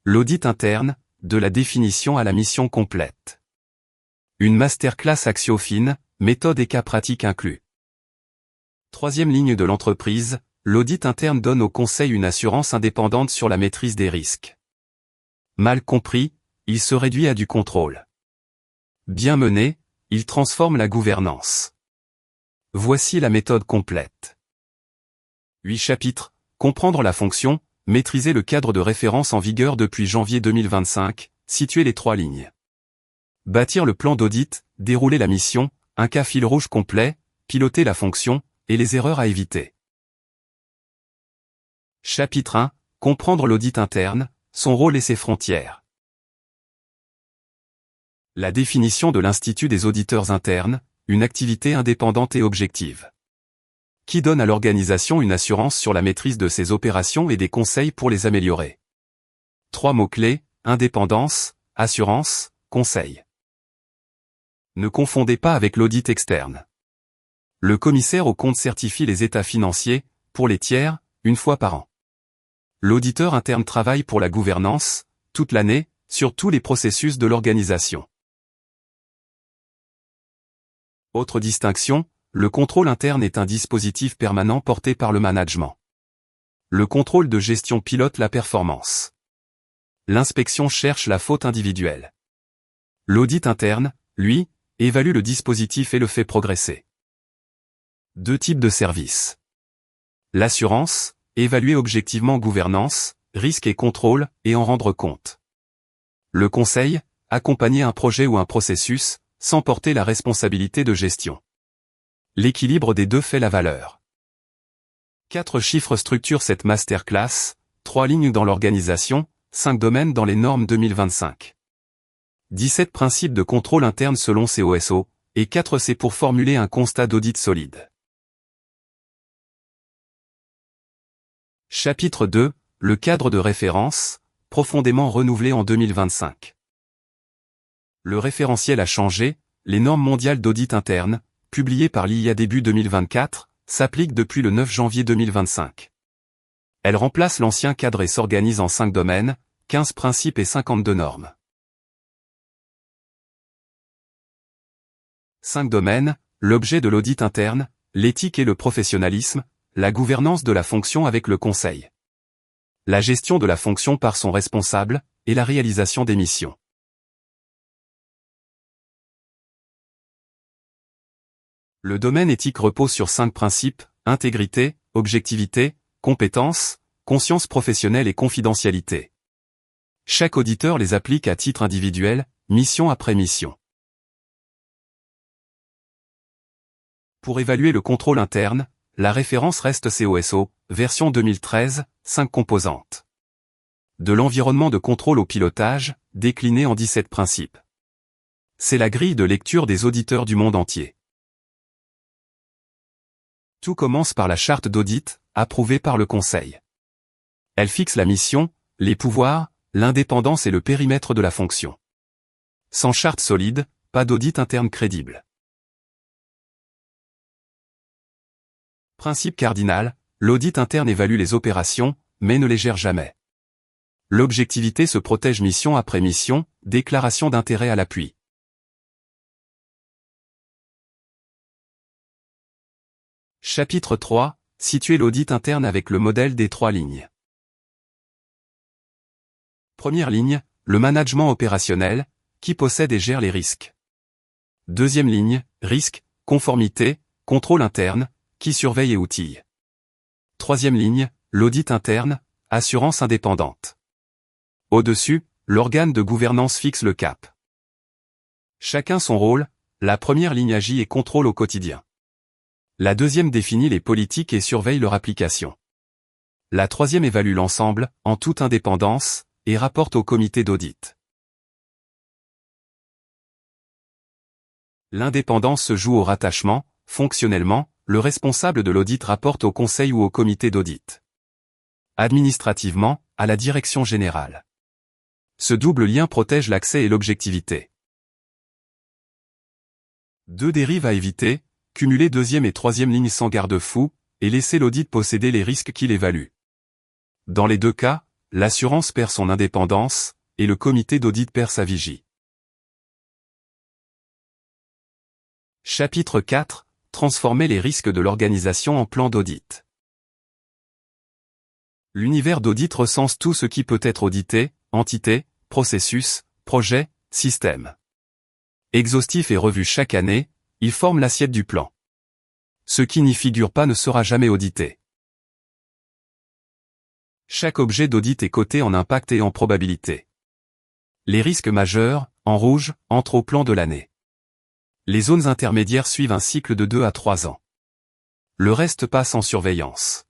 L'audit interne, de la définition à la mission complète. Une masterclass Axiofin, méthode et cas pratiques inclus. Troisième ligne de l'entreprise, l'audit interne donne au conseil une assurance indépendante sur la maîtrise des risques. Mal compris, il se réduit à du contrôle. Bien mené, il transforme la gouvernance. Voici la méthode complète. 8 chapitres. Comprendre la fonction, maîtriser le cadre de référence en vigueur depuis janvier 2025, situer les 3 lignes. Bâtir le plan d'audit, dérouler la mission, un cas fil rouge complet, piloter la fonction, et les erreurs à éviter. Chapitre 1. Comprendre l'audit interne, son rôle et ses frontières. La définition de l'Institut des auditeurs internes, une activité indépendante et objective. Qui donne à l'organisation une assurance sur la maîtrise de ses opérations et des conseils pour les améliorer. 3 mots-clés, indépendance, assurance, conseil. Ne confondez pas avec l'audit externe. Le commissaire aux comptes certifie les états financiers, pour les tiers, une fois par an. L'auditeur interne travaille pour la gouvernance, toute l'année, sur tous les processus de l'organisation. Autre distinction, le contrôle interne est un dispositif permanent porté par le management. Le contrôle de gestion pilote la performance. L'inspection cherche la faute individuelle. L'audit interne, lui, évalue le dispositif et le fait progresser. 2 types de services. L'assurance, évaluer objectivement gouvernance, risque et contrôle, et en rendre compte. Le conseil, accompagner un projet ou un processus, sans porter la responsabilité de gestion. L'équilibre des deux fait la valeur. 4 chiffres structurent cette masterclass, 3 lignes dans l'organisation, 5 domaines dans les normes 2025. 17 principes de contrôle interne selon COSO, et 4 C pour formuler un constat d'audit solide. Chapitre 2, le cadre de référence, profondément renouvelé en 2025. Le référentiel a changé, les normes mondiales d'audit interne, publiées par l'IA début 2024, s'appliquent depuis le 9 janvier 2025. Elle remplace l'ancien cadre et s'organise en 5 domaines, 15 principes et 52 normes. 5 domaines, l'objet de l'audit interne, l'éthique et le professionnalisme, la gouvernance de la fonction avec le conseil. La gestion de la fonction par son responsable, et la réalisation des missions. Le domaine éthique repose sur 5 principes, intégrité, objectivité, compétence, conscience professionnelle et confidentialité. Chaque auditeur les applique à titre individuel, mission après mission. Pour évaluer le contrôle interne, la référence reste COSO, version 2013, 5 composantes. De l'environnement de contrôle au pilotage, décliné en 17 principes. C'est la grille de lecture des auditeurs du monde entier. Tout commence par la charte d'audit, approuvée par le Conseil. Elle fixe la mission, les pouvoirs, l'indépendance et le périmètre de la fonction. Sans charte solide, pas d'audit interne crédible. Principe cardinal, l'audit interne évalue les opérations, mais ne les gère jamais. L'objectivité se protège mission après mission, déclaration d'intérêt à l'appui. Chapitre 3, situer l'audit interne avec le modèle des 3 lignes. Première ligne, le management opérationnel, qui possède et gère les risques. Deuxième ligne, risque, conformité, contrôle interne, qui surveille et outille. Troisième ligne, l'audit interne, assurance indépendante. Au-dessus, l'organe de gouvernance fixe le cap. Chacun son rôle, la première ligne agit et contrôle au quotidien. La deuxième définit les politiques et surveille leur application. La troisième évalue l'ensemble, en toute indépendance, et rapporte au comité d'audit. L'indépendance se joue au rattachement, fonctionnellement, le responsable de l'audit rapporte au conseil ou au comité d'audit. Administrativement, à la direction générale. Ce double lien protège l'accès et l'objectivité. 2 dérives à éviter, cumuler deuxième et troisième ligne sans garde-fou, et laisser l'audit posséder les risques qu'il évalue. Dans les 2 cas, l'assurance perd son indépendance, et le comité d'audit perd sa vigie. Chapitre 4. Transformer les risques de l'organisation en plan d'audit. L'univers d'audit recense tout ce qui peut être audité, entité, processus, projet, système. Exhaustif et revu chaque année, il forme l'assiette du plan. Ce qui n'y figure pas ne sera jamais audité. Chaque objet d'audit est coté en impact et en probabilité. Les risques majeurs, en rouge, entrent au plan de l'année. Les zones intermédiaires suivent un cycle de 2 à 3 ans. Le reste passe en surveillance.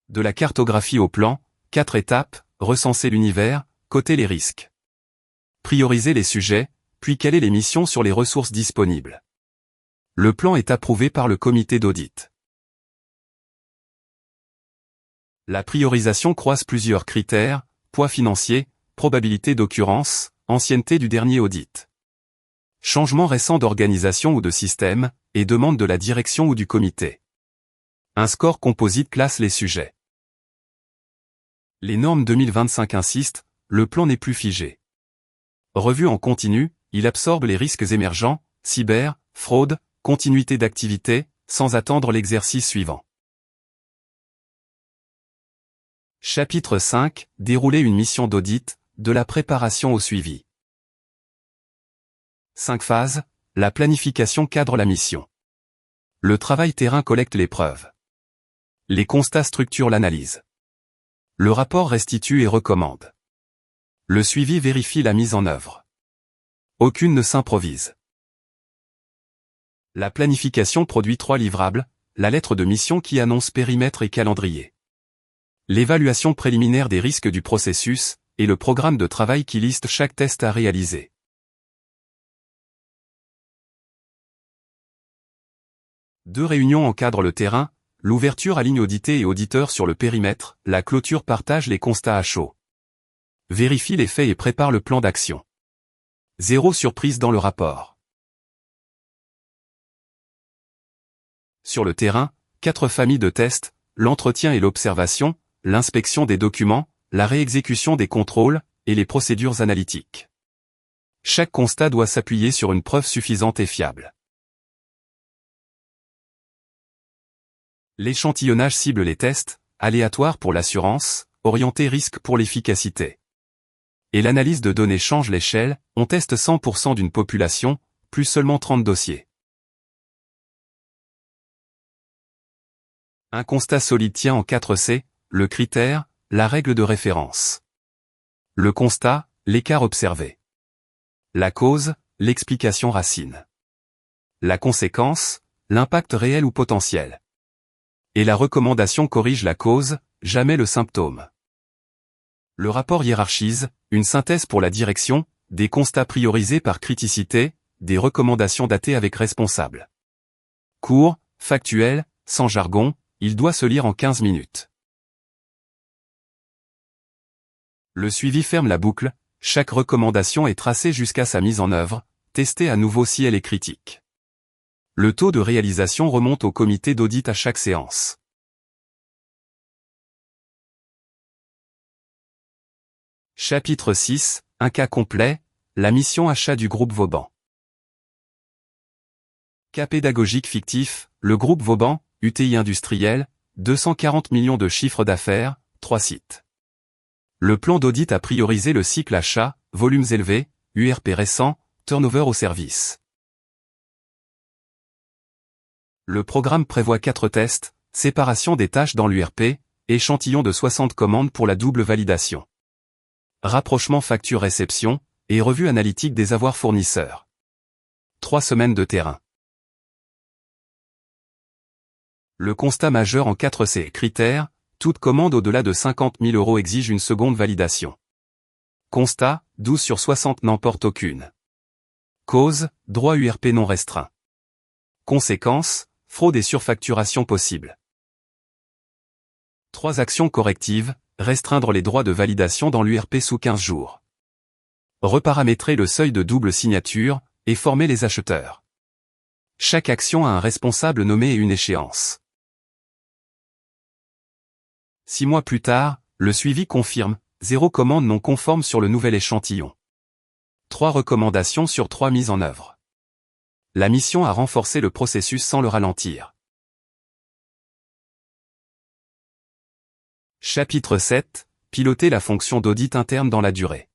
De la cartographie au plan, 4 étapes: recenser l'univers, coter les risques, prioriser les sujets, puis caler les missions sur les ressources disponibles. Le plan est approuvé par le comité d'audit. La priorisation croise plusieurs critères: poids financier, probabilité d'occurrence, ancienneté du dernier audit, changement récent d'organisation ou de système, et demande de la direction ou du comité. Un score composite classe les sujets. Les normes 2025 insistent, le plan n'est plus figé. Revu en continu, il absorbe les risques émergents, cyber, fraude, continuité d'activité, sans attendre l'exercice suivant. Chapitre 5. Dérouler une mission d'audit, de la préparation au suivi. 5 phases. La planification cadre la mission. Le travail terrain collecte les preuves. Les constats structurent l'analyse. Le rapport restitue et recommande. Le suivi vérifie la mise en œuvre. Aucune ne s'improvise. La planification produit 3 livrables, la lettre de mission qui annonce périmètre et calendrier, l'évaluation préliminaire des risques du processus, et le programme de travail qui liste chaque test à réaliser. Deux réunions encadrent le terrain, l'ouverture aligne audité et auditeur sur le périmètre, la clôture partage les constats à chaud. Vérifie les faits et prépare le plan d'action. Zéro surprise dans le rapport. Sur le terrain, 4 familles de tests, l'entretien et l'observation, l'inspection des documents, la réexécution des contrôles, et les procédures analytiques. Chaque constat doit s'appuyer sur une preuve suffisante et fiable. L'échantillonnage cible les tests, aléatoire pour l'assurance, orienté risque pour l'efficacité. Et l'analyse de données change l'échelle, on teste 100% d'une population, plus seulement 30 dossiers. Un constat solide tient en 4 C, le critère, la règle de référence. Le constat, l'écart observé. La cause, l'explication racine. La conséquence, l'impact réel ou potentiel. Et la recommandation corrige la cause, jamais le symptôme. Le rapport hiérarchise, une synthèse pour la direction, des constats priorisés par criticité, des recommandations datées avec responsable. Court, factuel, sans jargon, il doit se lire en 15 minutes. Le suivi ferme la boucle, chaque recommandation est tracée jusqu'à sa mise en œuvre, testée à nouveau si elle est critique. Le taux de réalisation remonte au comité d'audit à chaque séance. Chapitre 6, un cas complet, la mission achat du groupe Vauban. Cas pédagogique fictif, le groupe Vauban, UTI industriel, 240 millions de chiffre d'affaires, 3 sites. Le plan d'audit a priorisé le cycle achat, volumes élevés, URP récent, turnover au service. Le programme prévoit 4 tests, séparation des tâches dans l'URP, échantillon de 60 commandes pour la double validation. Rapprochement facture-réception, et revue analytique des avoirs fournisseurs. 3 semaines de terrain. Le constat majeur en 4 C critères, toute commande au-delà de 50 000 € exige une seconde validation. Constat, 12 sur 60 n'en portent aucune. Cause, droit URP non restreint. Conséquence, fraude et surfacturation possible. 3 actions correctives, restreindre les droits de validation dans l'URP sous 15 jours. Reparamétrer le seuil de double signature, et former les acheteurs. Chaque action a un responsable nommé et une échéance. 6 mois plus tard, le suivi confirme, 0 commande non conforme sur le nouvel échantillon. 3 recommandations sur 3 mises en œuvre. La mission a renforcé le processus sans le ralentir. Chapitre 7. Piloter la fonction d'audit interne dans la durée.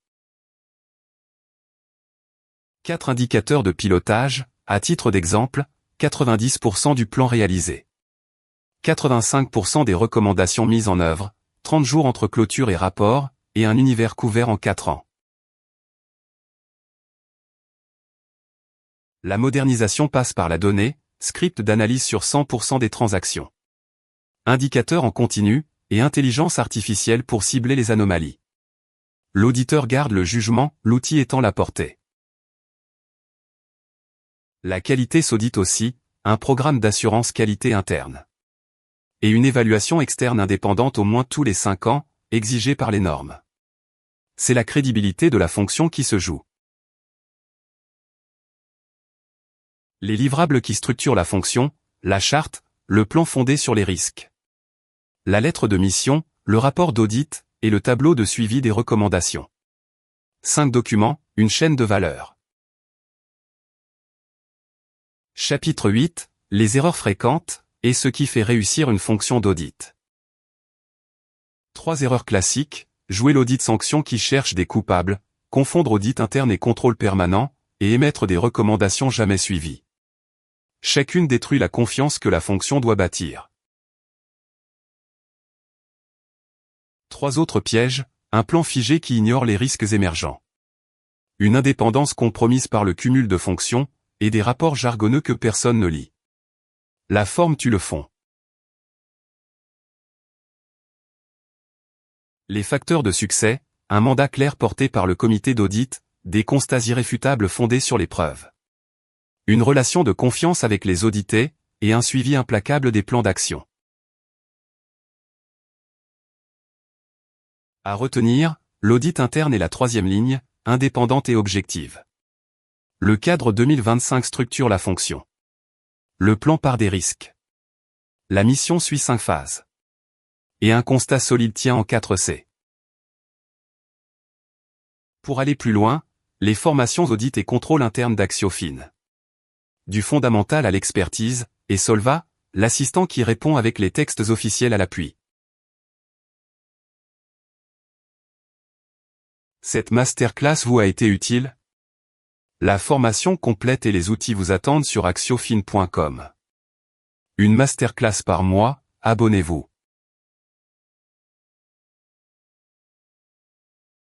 4 indicateurs de pilotage, à titre d'exemple, 90% du plan réalisé. 85% des recommandations mises en œuvre, 30 jours entre clôture et rapport, et un univers couvert en 4 ans. La modernisation passe par la donnée, script d'analyse sur 100% des transactions. Indicateurs en continu, et intelligence artificielle pour cibler les anomalies. L'auditeur garde le jugement, l'outil étant la portée. La qualité s'audite aussi, un programme d'assurance qualité interne. Et une évaluation externe indépendante au moins tous les 5 ans, exigée par les normes. C'est la crédibilité de la fonction qui se joue. Les livrables qui structurent la fonction, la charte, le plan fondé sur les risques. La lettre de mission, le rapport d'audit, et le tableau de suivi des recommandations. 5 documents, une chaîne de valeur. Chapitre 8. Les erreurs fréquentes, et ce qui fait réussir une fonction d'audit. 3 erreurs classiques, jouer l'audit sanction qui cherche des coupables, confondre audit interne et contrôle permanent, et émettre des recommandations jamais suivies. Chacune détruit la confiance que la fonction doit bâtir. 3 autres pièges, un plan figé qui ignore les risques émergents. Une indépendance compromise par le cumul de fonctions, et des rapports jargonneux que personne ne lit. La forme tue le fond. Les facteurs de succès, un mandat clair porté par le comité d'audit, des constats irréfutables fondés sur les preuves. Une relation de confiance avec les audités, et un suivi implacable des plans d'action. À retenir, l'audit interne est la 3e ligne, indépendante et objective. Le cadre 2025 structure la fonction. Le plan part des risques. La mission suit 5 phases. Et un constat solide tient en 4 C. Pour aller plus loin, les formations audit et contrôle interne d'Axiofin. Du fondamental à l'expertise, et Solva, l'assistant qui répond avec les textes officiels à l'appui. Cette masterclass vous a été utile? La formation complète et les outils vous attendent sur axiofin.com. Une masterclass par mois, abonnez-vous.